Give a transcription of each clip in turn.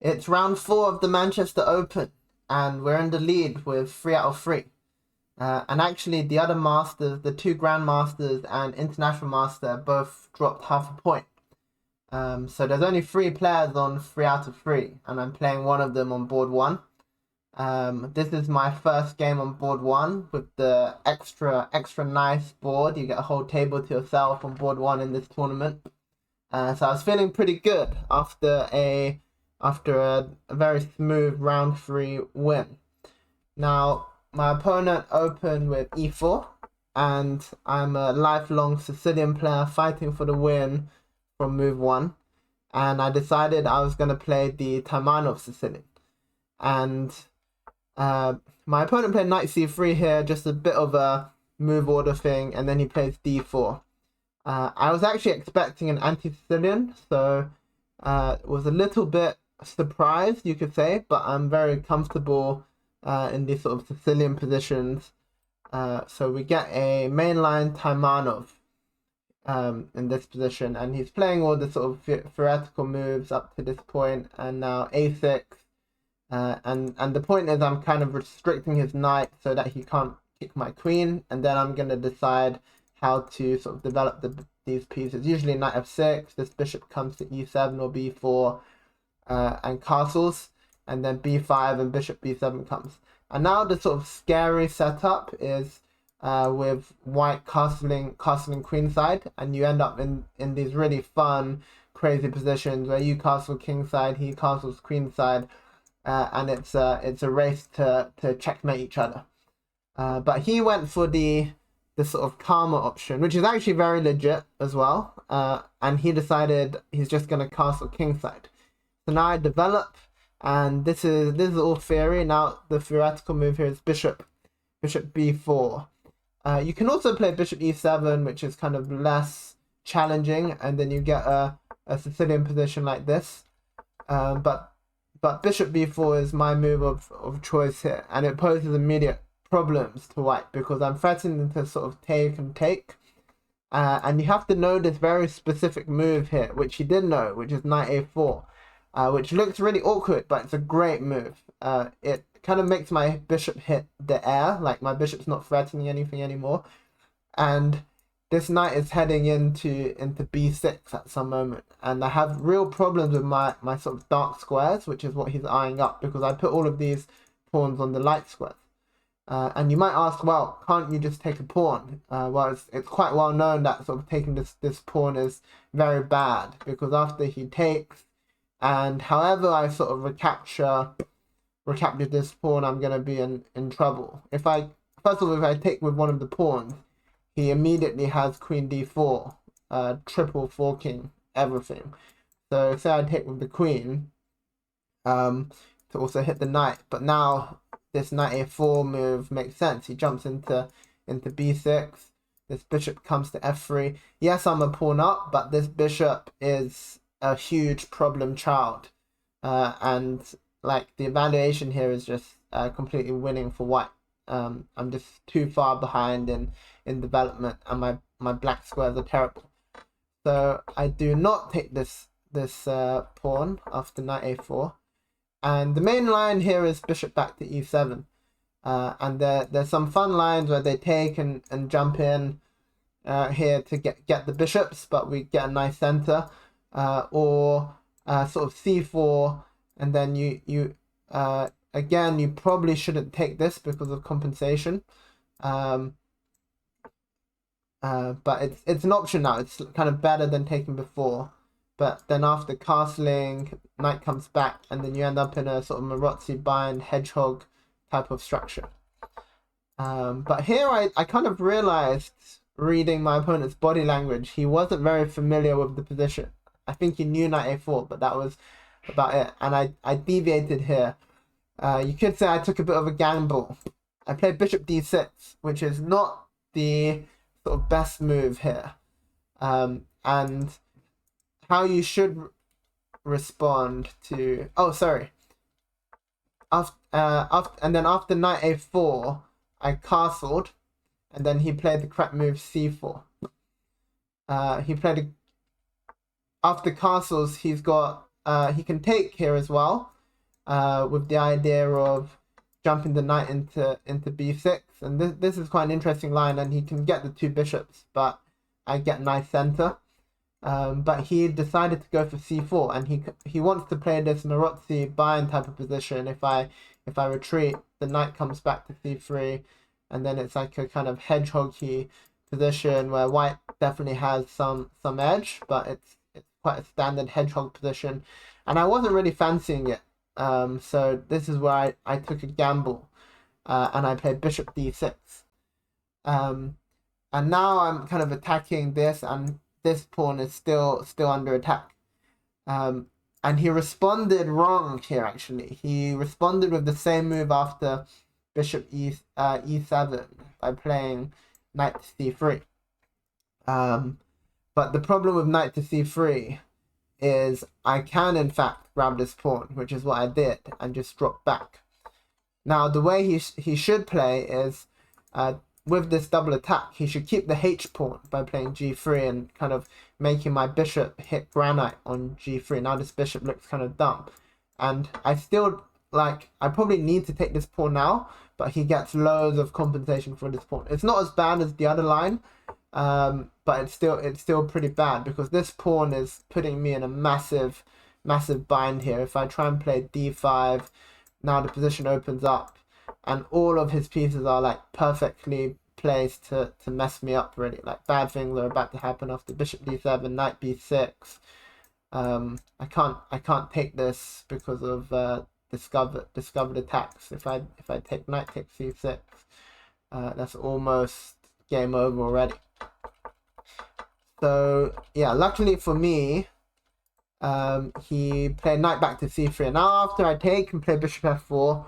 It's round 4 of the Manchester Open, and we're in the lead with 3 out of 3. And actually, the other masters, the 2 Grandmasters and International Master, both dropped half a point. So there's only 3 players on 3 out of 3, and I'm playing one of them on board 1. This is my first game on board 1 with the extra nice board. You get a whole table to yourself on board 1 in this tournament. So I was feeling pretty good after a very smooth round 3 win. Now my opponent opened with e4, and I'm a lifelong Sicilian player fighting for the win from move 1, and I decided I was going to play the Taimanov Sicilian. And my opponent played knight c3 here, just a bit of a move order thing, and then he plays d4. I was actually expecting an anti-Sicilian, so was a little bit surprised, you could say, but I'm very comfortable in these sort of Sicilian positions. So we get a mainline Taimanov in this position, and he's playing all the sort of theoretical moves up to this point, and now a6. And the point is I'm kind of restricting his knight so that he can't kick my queen, and then I'm going to decide how to sort of develop these pieces. Usually knight f6, this bishop comes to e7 or b4 and castles, and then b5 and bishop b7 comes. And now the sort of scary setup is with white castling queenside, and you end up in these really fun, crazy positions where you castle kingside, he castles queenside, and it's a race to checkmate each other. But he went for the sort of calmer option, which is actually very legit as well. And he decided he's just going to castle kingside. So now I develop, and this is all theory. Now the theoretical move here is bishop b4. You can also play bishop e7, which is kind of less challenging, and then you get a Sicilian position like this. But bishop b4 is my move of choice here, and it poses immediate problems to white because I'm threatening to sort of take and take. And you have to know this very specific move here, which he did know, which is knight a4, which looks really awkward, but it's a great move. It kind of makes my bishop hit the air, like my bishop's not threatening anything anymore. And this knight is heading into b6 at some moment, and I have real problems with my sort of dark squares, which is what he's eyeing up, because I put all of these pawns on the light squares. And you might ask, well, can't you just take a pawn? Well, it's quite well known that sort of taking this pawn is very bad, because after he takes, and however I sort of recapture this pawn, I'm going to be in trouble. First of all, if I take with one of the pawns, he immediately has queen d4, triple forking everything. So say I take with the queen to also hit the knight, but now this knight a4 move makes sense. He jumps into b6. This bishop comes to f3. Yes, I'm a pawn up, but this bishop is a huge problem child, and like the evaluation here is just completely winning for white. I'm just too far behind in development, and my black squares are terrible. So I do not take this pawn after knight a4. And the main line here is bishop back to e7. And there's some fun lines where they take and jump in here to get the bishops, but we get a nice center. Or sort of c4, and then you again, you probably shouldn't take this because of compensation. But it's an option now. It's kind of better than taking before. But then after castling, knight comes back, and then you end up in a sort of Marozzi bind hedgehog type of structure. But here I kind of realized, reading my opponent's body language, he wasn't very familiar with the position. I think he knew knight a4, but that was about it. And I deviated here. You could say I took a bit of a gamble. I played bishop d6, which is not the sort of best move here. And how you should respond to... Oh, sorry. And then after knight a4, I castled, and then he played the crap move c4. After castles, he's got he can take here as well, with the idea of jumping the knight into b6, and this is quite an interesting line, and he can get the two bishops, but I get nice center. But he decided to go for c4, and he wants to play this Narozzi bind type of position. If I retreat, the knight comes back to c3, and then it's like a kind of hedgehoggy position where white definitely has some edge, but it's quite a standard hedgehog position, and I wasn't really fancying it. So this is where I took a gamble, and I played bishop d6. And now I'm kind of attacking this, and this pawn is still under attack. And he responded wrong here, actually. He responded with the same move after bishop e7 by playing knight to c3. But the problem with knight to c3 is I can, in fact, grab this pawn, which is what I did, and just drop back. Now, the way he should play is, with this double attack, he should keep the h pawn by playing g3 and kind of making my bishop hit granite on g3. Now this bishop looks kind of dumb. And I still, like, I probably need to take this pawn now, but he gets loads of compensation for this pawn. It's not as bad as the other line, but it's still pretty bad, because this pawn is putting me in a massive bind here. If I try and play d5, now the position opens up, and all of his pieces are like perfectly placed to mess me up, really. Like, bad things are about to happen after bishop d7, knight b6. I can't take this because of discovered attacks. If I take knight takes c6, that's almost game over already. So yeah, luckily for me, he played knight back to c3, and now after I take and play bishop f4,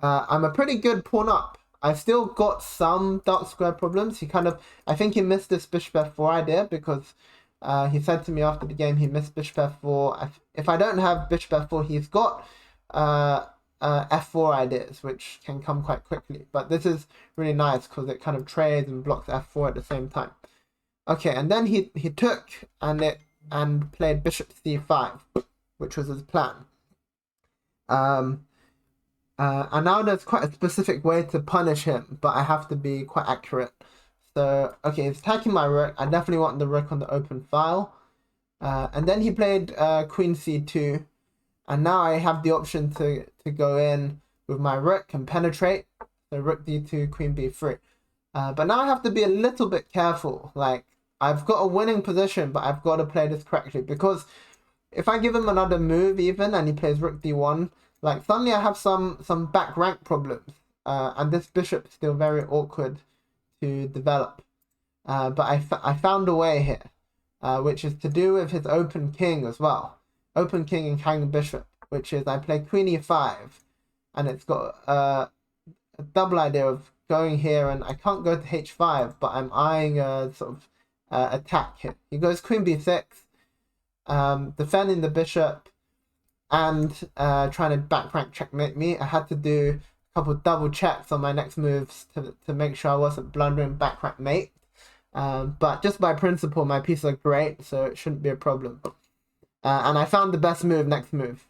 I'm a pretty good pawn up. I've still got some dark square problems. I think he missed this bishop f4 idea, because he said to me after the game he missed bishop f4. If I don't have bishop f4, he's got f4 ideas, which can come quite quickly. But this is really nice because it kind of trades and blocks f4 at the same time. Okay, and then he took and played bishop c5, which was his plan. And now there's quite a specific way to punish him, but I have to be quite accurate. So, okay, he's attacking my rook. I definitely want the rook on the open file. And then he played queen c2. And now I have the option to go in with my rook and penetrate. So rook d2, queen b3. But now I have to be a little bit careful. Like, I've got a winning position, but I've got to play this correctly. Because if I give him another move even, and he plays rook d1, like, suddenly I have some back rank problems. And this bishop is still very awkward to develop. But I found a way here, which is to do with his open king as well. Open king and hanging bishop, which is I play queen e5, and it's got a double idea of going here, and I can't go to h5, but I'm eyeing a sort of attack here. He goes queen b6, defending the bishop, and trying to back rank checkmate me. I had to do a couple double checks on my next moves to make sure I wasn't blundering back rank mate. But just by principle, my pieces are great, so it shouldn't be a problem. And I found the best move next move.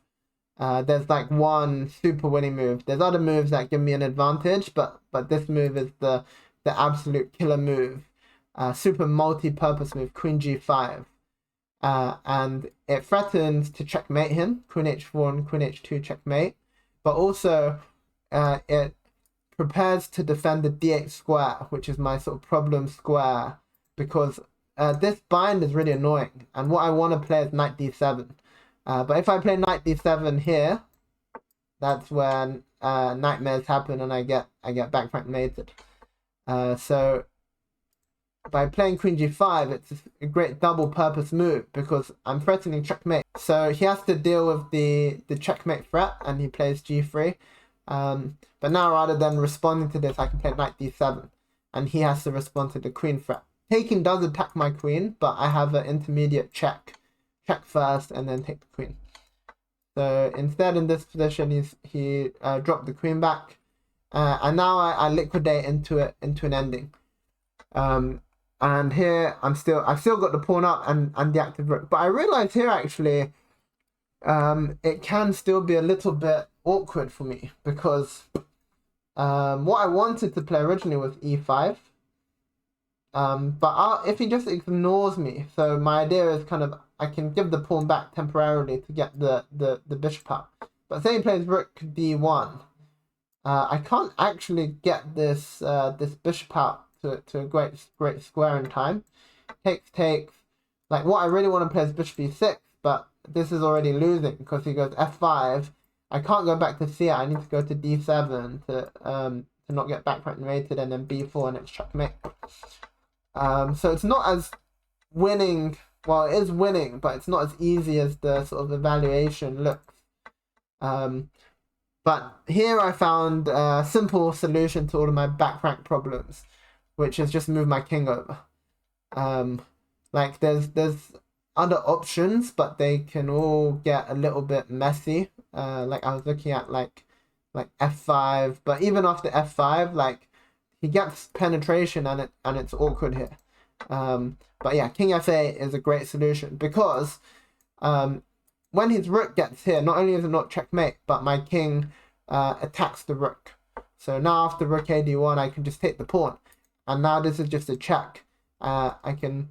There's like one super winning move. There's other moves that give me an advantage, but this move is the absolute killer move. Super multi-purpose move, queen g5. And it threatens to checkmate him, queen h4 and queen h2 checkmate. But also, it prepares to defend the d8 square, which is my sort of problem square, because this bind is really annoying, and what I want to play is knight d7. But if I play knight d7 here, that's when nightmares happen, and I get back rank mated. So by playing queen g5, it's a great double purpose move, because I'm threatening checkmate. So he has to deal with the checkmate threat, and he plays g3. But now, rather than responding to this, I can play knight d7, and he has to respond to the queen threat. Taking does attack my queen, but I have an intermediate check first, and then take the queen. So instead, in this position, he dropped the queen back, and now I liquidate into an ending. And here I've still got the pawn up and the active rook, but I realize here actually, it can still be a little bit awkward for me because what I wanted to play originally was e5. But if he just ignores me, so my idea is kind of I can give the pawn back temporarily to get the bishop out. But say he plays rook d1, I can't actually get this this bishop out to a great square in time. Takes. Like what I really want to play is bishop e6, but this is already losing because he goes f5. I can't go back to c8. I need to go to d7 to not get backpack rated, and then b4 and it's checkmate. So it's not as winning. Well, it is winning, but it's not as easy as the sort of evaluation looks. But here I found a simple solution to all of my back rank problems, which is just move my king over. Like there's other options, but they can all get a little bit messy. Like I was looking at like f5, but even after f5, like he gets penetration and it's awkward here. But yeah, king f8 is a great solution because when his rook gets here, not only is it not checkmate, but my king attacks the rook. So now after rook ad1, I can just take the pawn, and now this is just a check. I can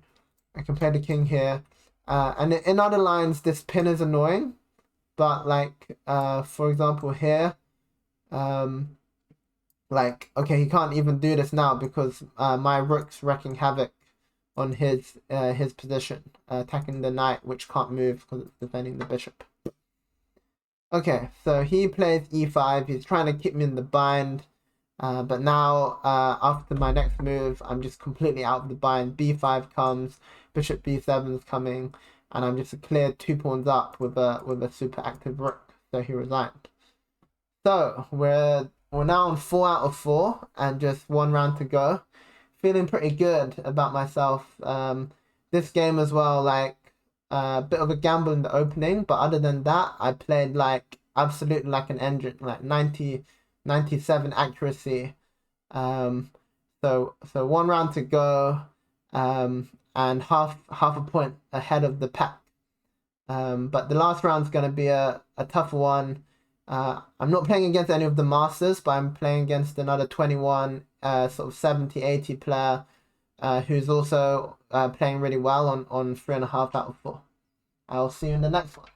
play the king here, and in other lines this pin is annoying, but like for example here, like okay, he can't even do this now because my rook's wreaking havoc on his position, attacking the knight, which can't move because it's defending the bishop. Okay, so he plays e5. He's trying to keep me in the bind, but now after my next move, I'm just completely out of the bind. b5 comes, bishop b7 is coming, and I'm just a clear 2 pawns up with a super active rook. So he resigned. So we're now on 4 out of 4, and just 1 round to go. Feeling pretty good about myself. This game as well, like a bit of a gamble in the opening, but other than that, I played like absolutely like an engine, like 97 accuracy. So 1 round to go, and half a point ahead of the pack. But the last round's gonna be a tough one. I'm not playing against any of the masters, but I'm playing against another 21 sort of 70-80 player who's also playing really well on 3.5 out of 4. I'll see you in the next one.